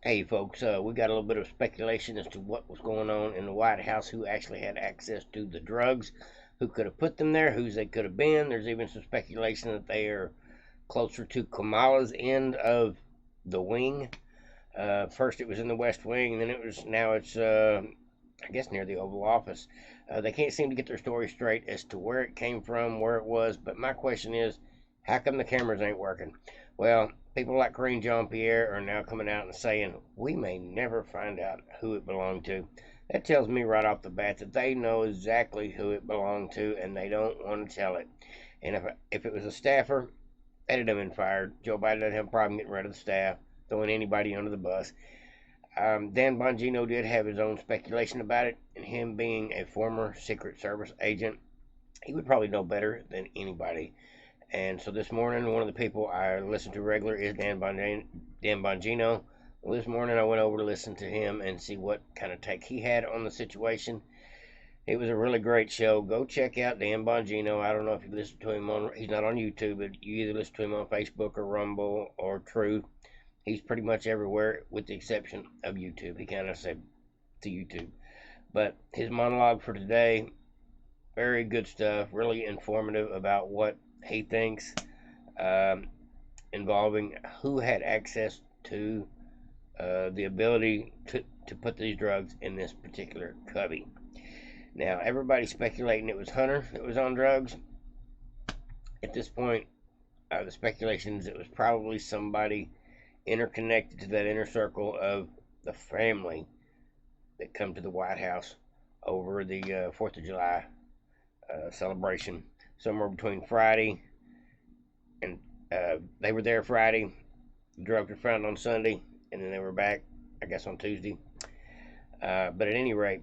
Hey folks, we got a little bit of speculation as to what was going on in the White House, who actually had access to the drugs, who could have put them there, whose they could have been. There's even some speculation that they are closer to Kamala's end of the wing. First it was in the West Wing, and then now it's I guess near the Oval Office. They can't seem to get their story straight as to where it came from, where it was. But my question is, how come the cameras ain't working? Well, people like Karine Jean-Pierre are now coming out and saying we may never find out who it belonged to. That tells me right off the bat that they know exactly who it belonged to, and they don't want to tell it. And if it was a staffer, they'd have been fired. Joe Biden doesn't have a problem getting rid of the staff, throwing anybody under the bus. Dan Bongino did have his own speculation about it, and him being a former Secret Service agent, he would probably know better than anybody. And so this morning, one of the people I listen to regular is Dan Bongino. Well, this morning I went over to listen to him and see what kind of take he had on the situation. It was a really great show. Go check out Dan Bongino. I don't know if you listen to him on, he's not on YouTube, but you either listen to him on Facebook or Rumble or Truth. He's pretty much everywhere with the exception of YouTube. He kind of said to YouTube. But his monologue for today, very good stuff, really informative about what he thinks, um, involving who had access to the ability to put these drugs in this particular cubby. Now, everybody's speculating it was Hunter that was on drugs. At this point, the speculation is it was probably somebody interconnected to that inner circle of the family that come to the White House over the 4th of July celebration. Somewhere between Friday and they were there Friday. The drugs were found on Sunday, and then they were back, I guess, on Tuesday. But at any rate,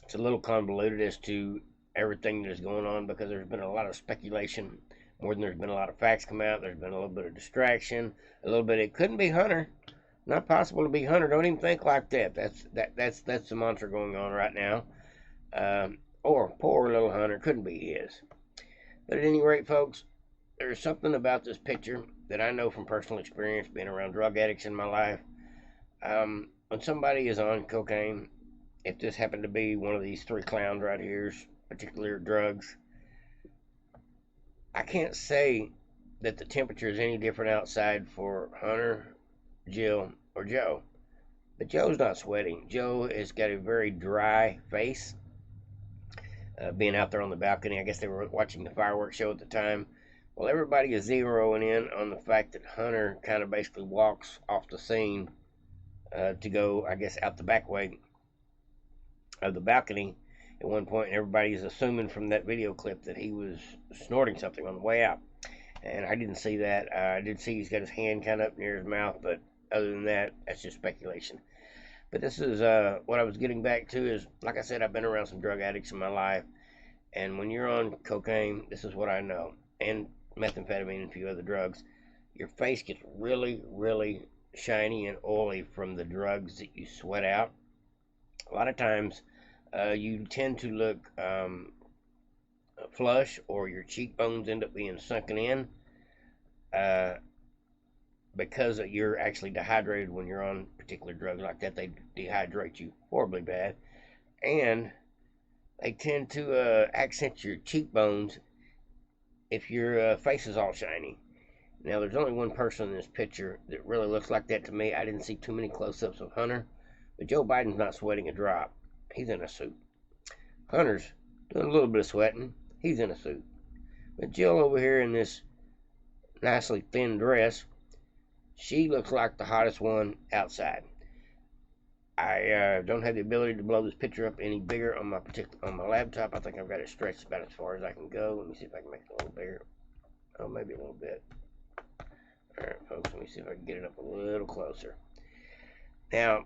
it's a little convoluted as to everything that is going on because there's been a lot of speculation more than there's been a lot of facts come out. There's been a little bit of distraction, a little bit. It couldn't be Hunter. Not possible to be Hunter. Don't even think like that. That's the mantra going on right now. Or poor little Hunter couldn't be his. But at any rate, folks, there's something about this picture that I know from personal experience, being around drug addicts in my life. When somebody is on cocaine, if this happened to be one of these three clowns right here's particular drugs, I can't say that the temperature is any different outside for Hunter, Jill, or Joe. But Joe's not sweating. Joe has got a very dry face. Being out there on the balcony, I guess they were watching the fireworks show at the time. Well, everybody is zeroing in on the fact that Hunter kind of basically walks off the scene to go, I guess, out the back way of the balcony at one point. Everybody is assuming from that video clip that he was snorting something on the way out. And I didn't see that. I did see he's got his hand kind of up near his mouth, but other than that, that's just speculation. But this is what I was getting back to is, like I said, I've been around some drug addicts in my life. And when you're on cocaine, this is what I know, and methamphetamine and a few other drugs, your face gets really, really shiny and oily from the drugs that you sweat out. A lot of times, you tend to look flush, or your cheekbones end up being sunken in uh, because you're actually dehydrated when you're on particular drugs like that. They dehydrate you horribly bad, and they tend to accent your cheekbones if your face is all shiny. Now, there's only one person in this picture that really looks like that to me. I didn't see too many close-ups of Hunter, but Joe Biden's not sweating a drop. He's in a suit. Hunter's doing a little bit of sweating. He's in a suit. But Jill over here in this nicely thin dress, she looks like the hottest one outside. I don't have the ability to blow this picture up any bigger on my laptop. I think I've got it stretched about as far as I can go. Let me see if I can make it a little bigger. Oh, maybe a little bit. All right, folks, let me see if I can get it up a little closer. Now,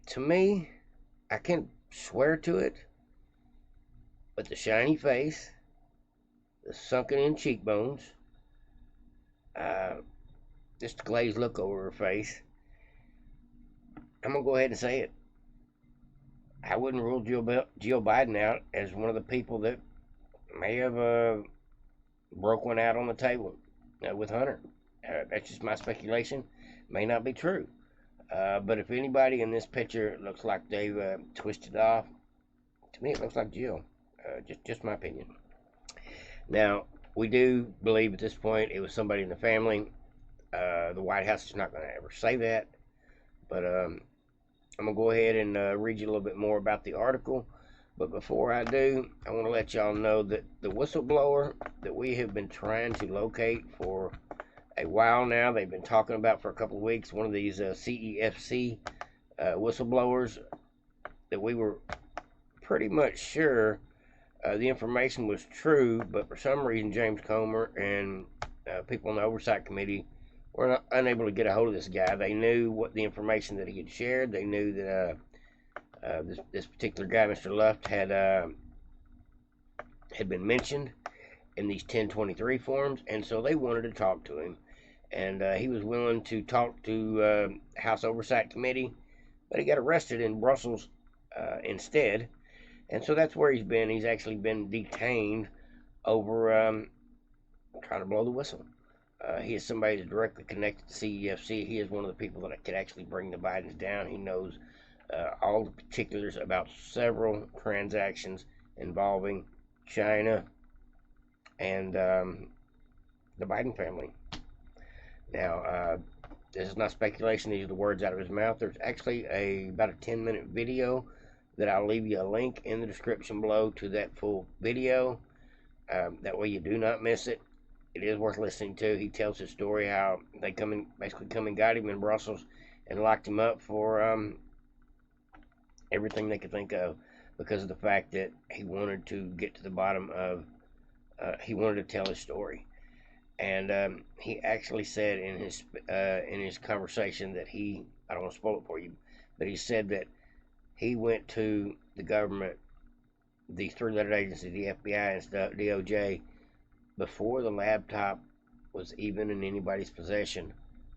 to me, I can't swear to it, but the shiny face, the sunken in cheekbones, just a glazed look over her face, I'm going to go ahead and say it. I wouldn't rule Jill Biden out as one of the people that may have broke one out on the table with Hunter. That's just my speculation. May not be true. But if anybody in this picture looks like they've twisted off, to me it looks like Jill. Just my opinion. Now, we do believe at this point it was somebody in the family. The White House is not going to ever say that. But I'm going to go ahead and read you a little bit more about the article. But before I do, I want to let y'all know that the whistleblower that we have been trying to locate for a while now, they've been talking about for a couple of weeks, one of these CEFC whistleblowers that we were pretty much sure the information was true, but for some reason James Comer and people on the Oversight Committee were unable to get a hold of this guy. They knew what the information that he had shared. They knew that this particular guy, Mr. Luft, had been mentioned in these 1023 forms, and so they wanted to talk to him. And he was willing to talk to House Oversight Committee, but he got arrested in Brussels instead. And so that's where he's been. He's actually been detained over trying to blow the whistle. He is somebody that's directly connected to CEFC. He is one of the people that could actually bring the Bidens down. He knows all the particulars about several transactions involving China and the Biden family. Now, this is not speculation. These are the words out of his mouth. There's actually about a 10-minute video that I'll leave you a link in the description below to that full video. That way you do not miss it. It is worth listening to. He tells his story how they basically come and got him in Brussels and locked him up for everything they could think of, because of the fact that he wanted to get to the bottom of, he wanted to tell his story. And he actually said in his conversation that I don't want to spoil it for you, but he said that he went to the government, these three-letter agencies, the FBI and stuff, DOJ, before the laptop was even in anybody's possession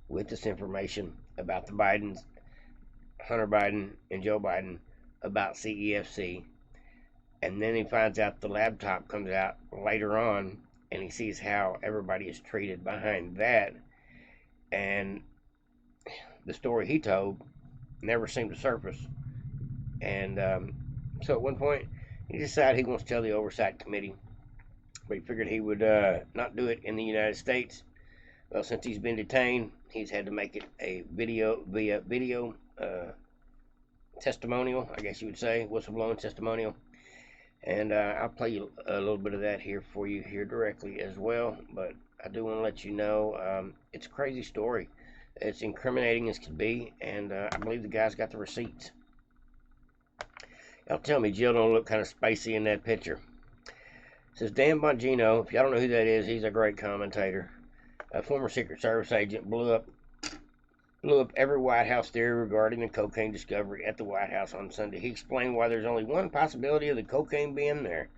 with this information about the Bidens, Hunter Biden and Joe Biden, about CEFC. And then he finds out the laptop comes out later on, and he sees how everybody is treated behind that. And the story he told never seemed to surface. And so at one point, he decided he wants to tell the Oversight Committee, but he figured he would not do it in the United States. Well, since he's been detained, he's had to make it a video testimonial, I guess you would say, whistleblowing testimonial. And I'll play you a little bit of that here for you here directly as well. But I do want to let you know it's a crazy story. It's incriminating as can be, and I believe the guy's got the receipts. Y'all tell me Jill don't look kind of spacey in that picture. It says Dan Bongino. If y'all don't know who that is, he's a great commentator. A former Secret Service agent blew up every White House theory regarding the cocaine discovery at the White House on Sunday. He explained why there's only one possibility of the cocaine being there.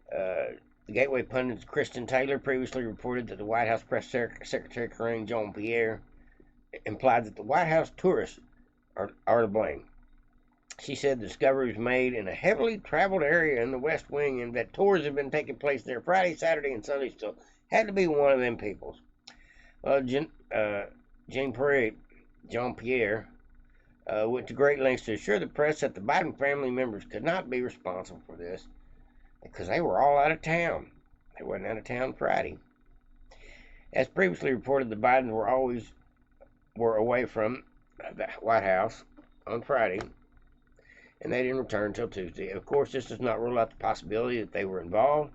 The Gateway pundit's Kristen Taylor previously reported that the White House Press Secretary Karine Jean-Pierre implied that the White House tourists are to blame. She said the discovery was made in a heavily traveled area in the West Wing, and that tours have been taking place there Friday, Saturday, and Sunday, so had to be one of them peoples. Well, Jean-Pierre went to great lengths to assure the press that the Biden family members could not be responsible for this because they were all out of town. They wasn't out of town Friday. As previously reported, the Bidens were away from the White House on Friday, and they didn't return until Tuesday. Of course, this does not rule out the possibility that they were involved.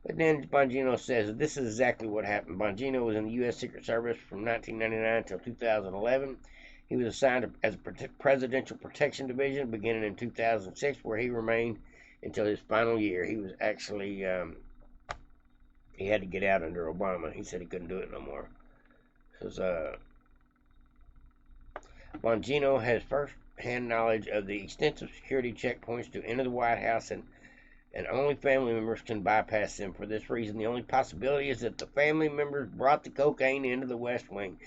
But then Bongino says that this is exactly what happened. Bongino was in the U.S. Secret Service from 1999 until 2011. He was assigned as a Presidential Protection Division beginning in 2006, where he remained until his final year. He was actually, he had to get out under Obama. He said he couldn't do it no more. Because Bongino has first-hand knowledge of the extensive security checkpoints to enter the White House, and only family members can bypass them. For this reason, the only possibility is that the family members brought the cocaine into the West Wing.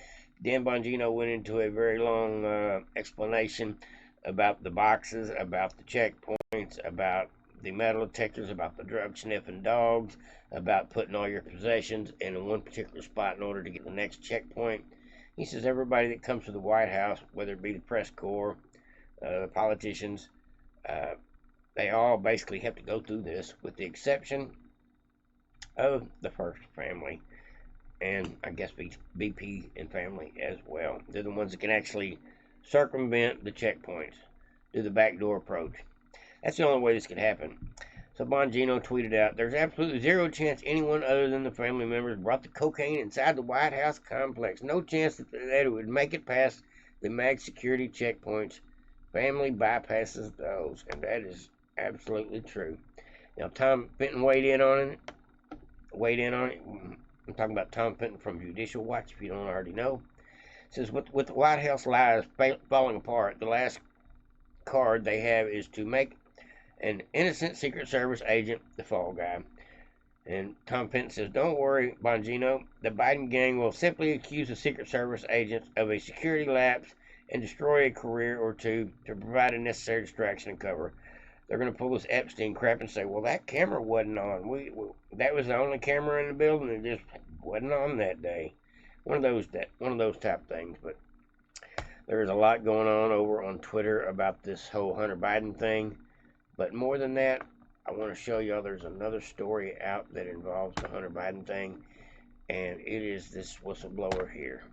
Dan Bongino went into a very long explanation about the boxes, about the checkpoints, about the metal detectors, about the drug-sniffing dogs, about putting all your possessions in one particular spot in order to get the next checkpoint. He says everybody that comes to the White House, whether it be the press corps, the politicians, they all basically have to go through this, with the exception of the first family, and I guess BP and family as well. They're the ones that can actually circumvent the checkpoints, do the backdoor approach. That's the only way this could happen. So Bongino tweeted out, "There's absolutely zero chance anyone other than the family members brought the cocaine inside the White House complex. No chance that it would make it past the MAG security checkpoints. Family bypasses those." And that is absolutely true. Now, Tom Fenton weighed in on it. I'm talking about Tom Fenton from Judicial Watch, if you don't already know. It says, with the White House lies falling apart, the last card they have is to make an innocent Secret Service agent the fall guy. And Tom Fenton says, "Don't worry, Bongino. The Biden gang will simply accuse the Secret Service agents of a security lapse and destroy a career or two to provide a necessary distraction and cover. They're going to pull this Epstein crap and say, well, that camera wasn't on. That was the only camera in the building. It just wasn't on that day." One of those type things. But there's a lot going on over on Twitter about this whole Hunter Biden thing. But more than that, I want to show y'all there's another story out that involves the Hunter Biden thing, and it is this whistleblower here.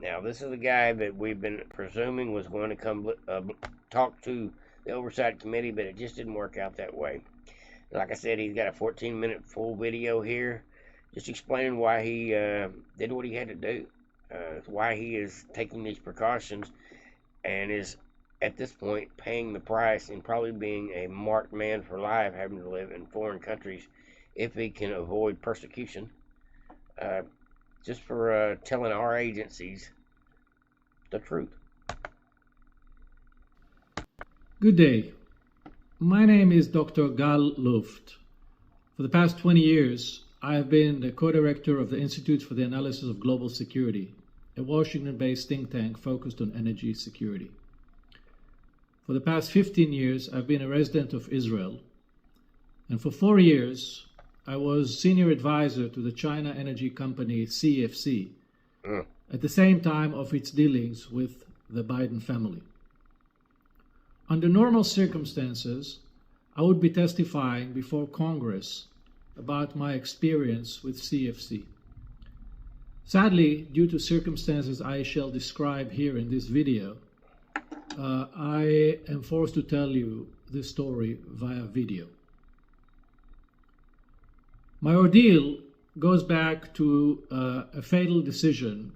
Now, this is the guy that we've been presuming was going to come talk to the Oversight Committee, but it just didn't work out that way. Like I said, he's got a 14-minute full video here just explaining why he did what he had to do, why he is taking these precautions, and is at this point paying the price and probably being a marked man for life, having to live in foreign countries if he can avoid persecution, just for telling our agencies the truth. Good day. My name is Dr. Gal Luft. For the past 20 years, I have been the co-director of the Institute for the Analysis of Global Security, a Washington-based think tank focused on energy security. For the past 15 years, I've been a resident of Israel, and for 4 years, I was senior advisor to the China energy company CFC, at the same time of its dealings with the Biden family. Under normal circumstances, I would be testifying before Congress about my experience with CFC. Sadly, due to circumstances I shall describe here in this video, I am forced to tell you this story via video. My ordeal goes back to a fatal decision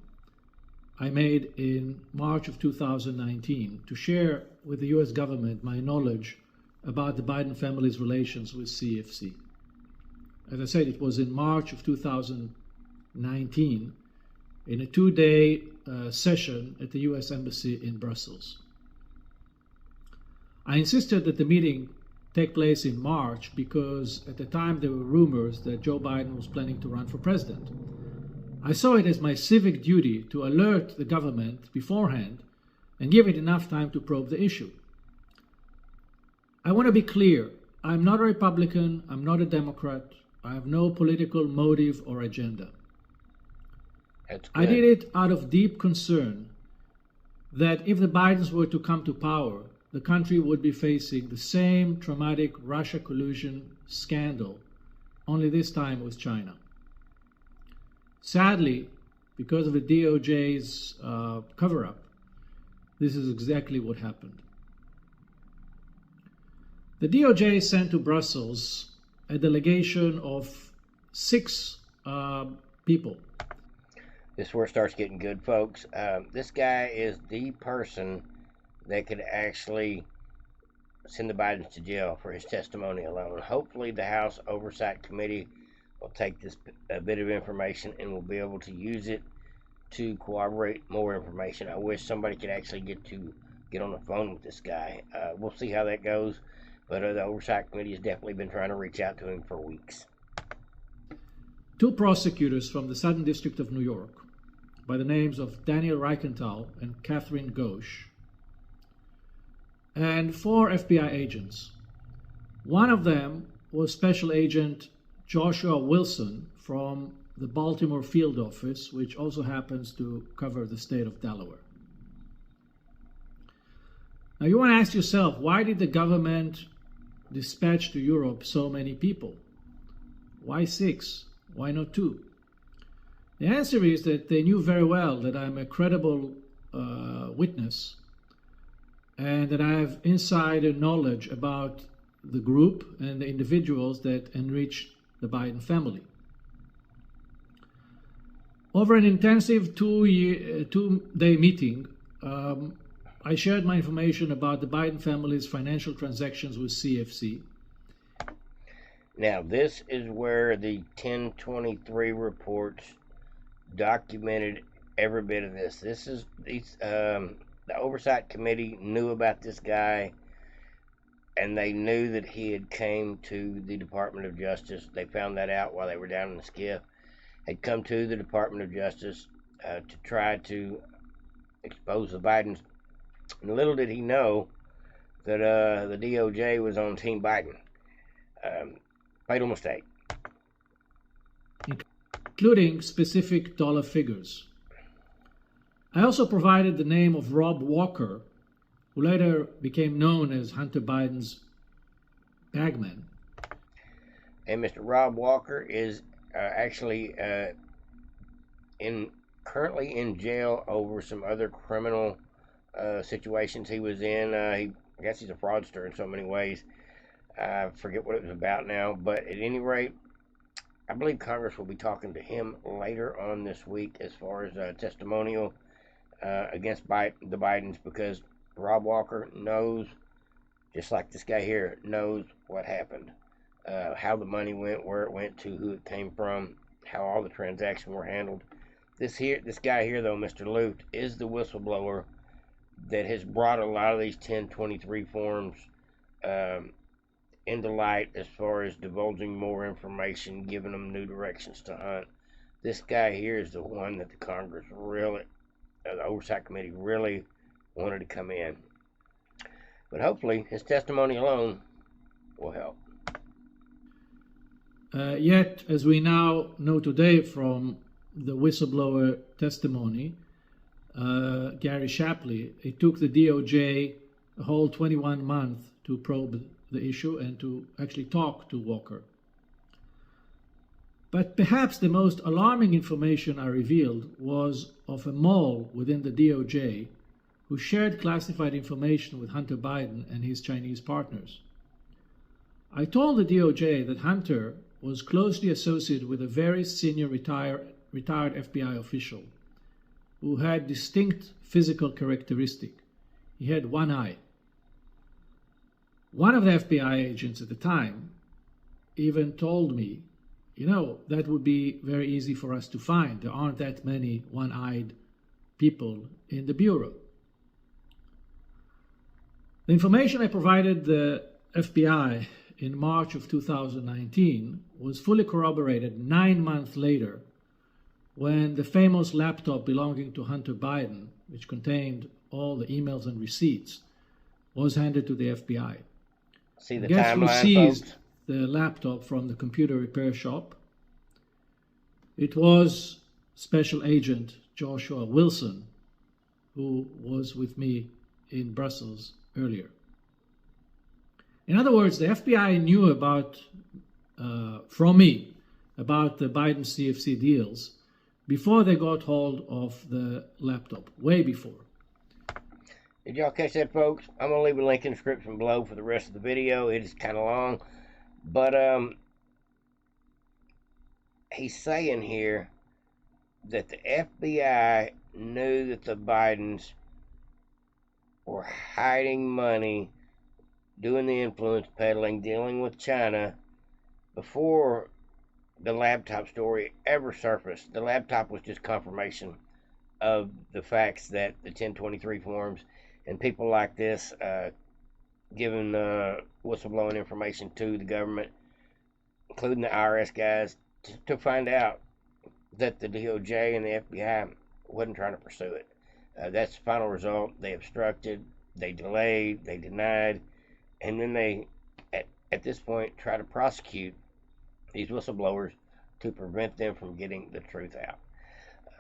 I made in March of 2019 to share with the US government my knowledge about the Biden family's relations with CFC. As I said, it was in March of 2019 in a 2-day session at the US Embassy in Brussels. I insisted that the meeting take place in March because at the time there were rumors that Joe Biden was planning to run for president. I saw it as my civic duty to alert the government beforehand and give it enough time to probe the issue. I want to be clear. I'm not a Republican. I'm not a Democrat. I have no political motive or agenda. I did it out of deep concern that if the Bidens were to come to power, the country would be facing the same traumatic Russia collusion scandal, only this time with China. Sadly, because of the DOJ's cover-up, this is exactly what happened. The DOJ sent to Brussels a delegation of 6 people. This is where it starts getting good, folks. This guy is the person that could actually send the Bidens to jail for his testimony alone. Hopefully the House Oversight Committee will take this bit of information and will be able to use it to corroborate more information. I wish somebody could actually get on the phone with this guy. We'll see how that goes, but the Oversight Committee has definitely been trying to reach out to him for weeks. 2 prosecutors from the Southern District of New York by the names of Daniel Reichenthal and Catherine Ghosh, and 4 FBI agents. One of them was Special Agent Joshua Wilson from the Baltimore field office, which also happens to cover the state of Delaware. Now you want to ask yourself, why did the government dispatch to Europe so many people? Why 6? Why not 2? The answer is that they knew very well that I'm a credible witness and that I have insider knowledge about the group and the individuals that enriched the Biden family. Over an intensive two-day meeting, I shared my information about the Biden family's financial transactions with CFC. Now, this is where the 1023 reports documented every bit of this. The Oversight Committee knew about this guy, and they knew that he had came to the Department of Justice. They found that out while they were down in the skiff. Had come to the Department of Justice to try to expose the Bidens. And little did he know that the DOJ was on Team Biden. Fatal mistake. Including specific dollar figures. I also provided the name of Rob Walker, who later became known as Hunter Biden's bagman. And Mr. Rob Walker is actually currently in jail over some other criminal situations he was in. I guess he's a fraudster in so many ways. I forget what it was about now, but at any rate, I believe Congress will be talking to him later on this week as far as testimonial against the Bidens, because Rob Walker knows, just like this guy here, knows what happened, how the money went, where it went to, who it came from, how all the transactions were handled. This guy here, though, Mr. Luft, is the whistleblower that has brought a lot of these 1023 forms into light as far as divulging more information, giving them new directions to hunt. This guy here is the one that the Congress really, the Oversight Committee really wanted to come in. But hopefully his testimony alone will help. Yet, as we now know today from the whistleblower testimony, Gary Shapley, it took the DOJ a whole 21 months to probe the issue and to actually talk to Walker. But perhaps the most alarming information I revealed was of a mole within the DOJ who shared classified information with Hunter Biden and his Chinese partners. I told the DOJ that Hunter was closely associated with a very senior retired FBI official who had distinct physical characteristics. He had one eye. One of the FBI agents at the time even told me, that would be very easy for us to find. There aren't that many one-eyed people in the Bureau. The information I provided the FBI in March of 2019 was fully corroborated 9 months later when the famous laptop belonging to Hunter Biden, which contained all the emails and receipts, was handed to the FBI. See the Guess who timeline, seized folks? the laptop from the computer repair shop? It was Special Agent Joshua Wilson, who was with me in Brussels earlier. In other words, the FBI knew from me about the Biden CFC deals before they got hold of the laptop, way before. Did y'all catch that, folks? I'm going to leave a link in the description below for the rest of the video. It is kind of long. But he's saying here that the FBI knew that the Bidens were hiding money, doing the influence peddling, dealing with China before the laptop story ever surfaced. The laptop was just confirmation of the facts that the 1023 forms and people like this giving whistleblowing information to the government, including the IRS guys, to find out that the DOJ and the FBI wasn't trying to pursue it. That's the final result. They obstructed, they delayed, they denied, and then they, at this point, try to prosecute these whistleblowers to prevent them from getting the truth out.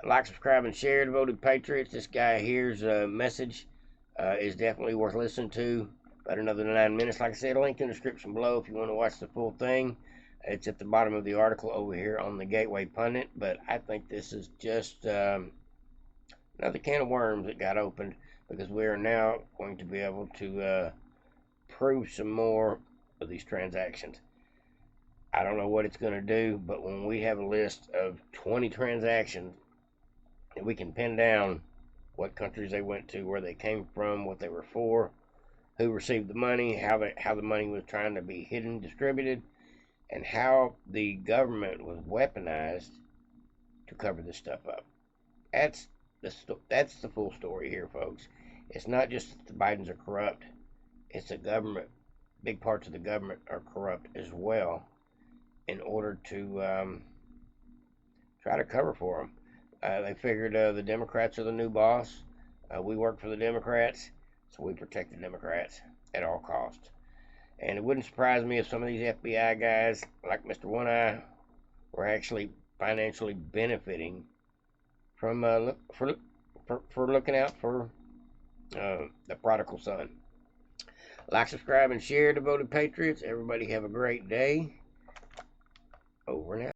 Like, subscribe, and share, devoted patriots. This guy here's message is definitely worth listening to. About another 9 minutes. Like I said, link in the description below if you want to watch the full thing. It's at the bottom of the article over here on the Gateway Pundit. But I think this is just another can of worms that got opened, because we are now going to be able to prove some more of these transactions. I don't know what it's going to do, but when we have a list of 20 transactions, and we can pin down what countries they went to, where they came from, what they were for, who received the money, how the money was trying to be hidden, distributed, and how the government was weaponized to cover this stuff up. That's the full story here, folks. It's not just that the Bidens are corrupt. It's the government. Big parts of the government are corrupt as well, in order to try to cover for them. They figured the Democrats are the new boss. We work for the Democrats, so we protect the Democrats at all costs. And it wouldn't surprise me if some of these FBI guys, like Mr. One Eye, were actually financially benefiting from for looking out for the prodigal son. Like, subscribe, and share, devoted patriots. Everybody have a great day. Over and out.